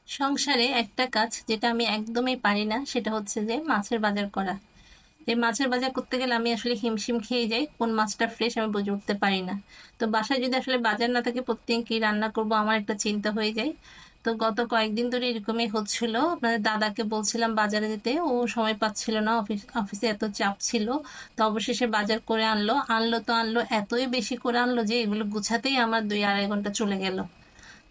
সংসারে একটা কাজ যেটা আমি একদমই পারি না সেটা হচ্ছে যে মাছের বাজার করা। এই মাছের বাজার করতে গেলে আমি আসলে হিমশিম খেয়ে যাই, কোন মাছটা ফ্রেশ আমি বুঝে উঠতে পারি না। তো বাসায় যদি আসলে বাজার না থাকে প্রতিদিন কি রান্না করব আমার একটা চিন্তা হয়ে যায়। তো গত কয়েকদিন ধরে এরকমই হচ্ছিল, আপনাদের দাদাকে বলছিলাম বাজারে যেতে, ও সময় পাচ্ছিল না, অফিসে এত চাপ ছিল। তো অবশেষে বাজার করে আনলো, তো আনলো, এতই বেশি করে আনলো যে এগুলো গুছাতেই আমার 2-2.5 ঘন্টা চলে গেল।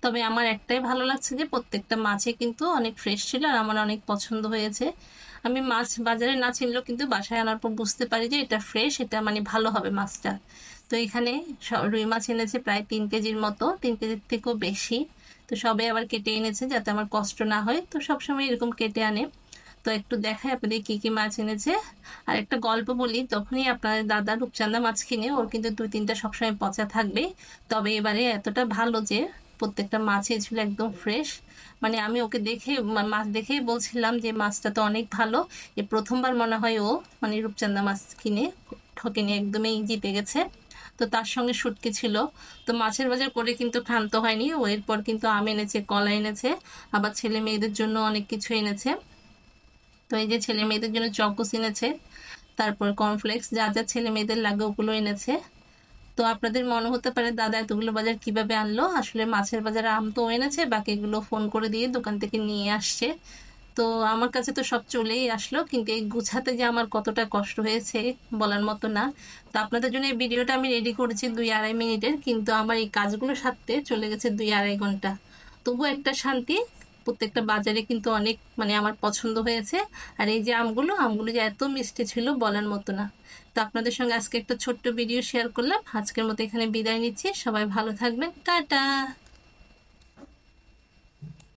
তবে আমার একটাই ভালো লাগছে যে প্রত্যেকটা মাছই কিন্তু অনেক ফ্রেশ ছিল আর আমার অনেক পছন্দ হয়েছে। আমি মাছ বাজারে না চিনলেও কিন্তু বাসায় আনার পর বুঝতে পারি যে এটা ফ্রেশ, এটা মানে ভালো হবে মাছটা। তো এখানে রুই মাছ এনেছে প্রায় 3 কেজির মতো, 3 কেজির থেকেও বেশি। তো সবে আবার কেটে এনেছে যাতে আমার কষ্ট না হয়, তো সবসময় এরকম কেটে আনে। তো একটু দেখাই আপনাদের কি কি মাছ এনেছে। আর একটা গল্প বলি, তখনই আপনার দাদা রূপচাঁদা মাছ কিনে ওর কিন্তু 2-3টা সবসময় পচা থাকবে। তবে এবারে এতটা ভালো যে প্রত্যেকটা মাছই ছিল একদম ফ্রেশ। মানে আমি ওকে দেখে মাছ দেখেই বলছিলাম যে মাছটা তো অনেক ভালো। এ প্রথমবার মনে হয় ও মানে রূপচাঁদা মাছ কিনে ঠকেনি, একদমই জিতে গেছে। তো তার সঙ্গে শুটকি ছিল। তো মাছের বাজার করে কিন্তু ক্ষান্ত হয়নি ও, এরপর কিন্তু আম এনেছে, কলা এনেছে, আবার ছেলে মেয়েদের জন্য অনেক কিছু এনেছে। তো এই যে ছেলে মেয়েদের জন্য চকোস এনেছে, তারপর কর্নফ্লেক্স, যা যা ছেলে মেয়েদের লাগে ওগুলো এনেছে। তো আপনাদের মনে হতে পারে দাদা এতগুলো বাজার কিভাবে আনলো, আসলে মাছের বাজারে আম তো এনেছে, বাকিগুলো ফোন করে দিয়ে দোকান থেকে নিয়ে আসছে। তো আমার কাছে তো সব চলেই আসলো, কিন্তু এই গুছাতে যে আমার কতটা কষ্ট হয়েছে বলার মতো না। তো আপনাদের জন্য এই ভিডিওটা আমি রেডি করেছি 2-2.5 মিনিটের, কিন্তু আমার এই কাজগুলো সারতে চলে গেছে 2-2.5 ঘন্টা। তবু একটা শান্তি, প্রত্যেকটা বাজারে কিন্তু অনেক মানে আমার পছন্দ হয়েছে। আর এই যে আমগুলো যে এত মিষ্টি ছিল বলার মতো না। তো আপনাদের সঙ্গে আজকে একটা ছোট্ট ভিডিও শেয়ার করলাম, আজকের মতো এখানে বিদায় নিচ্ছি, সবাই ভালো থাকবেন, টাটা।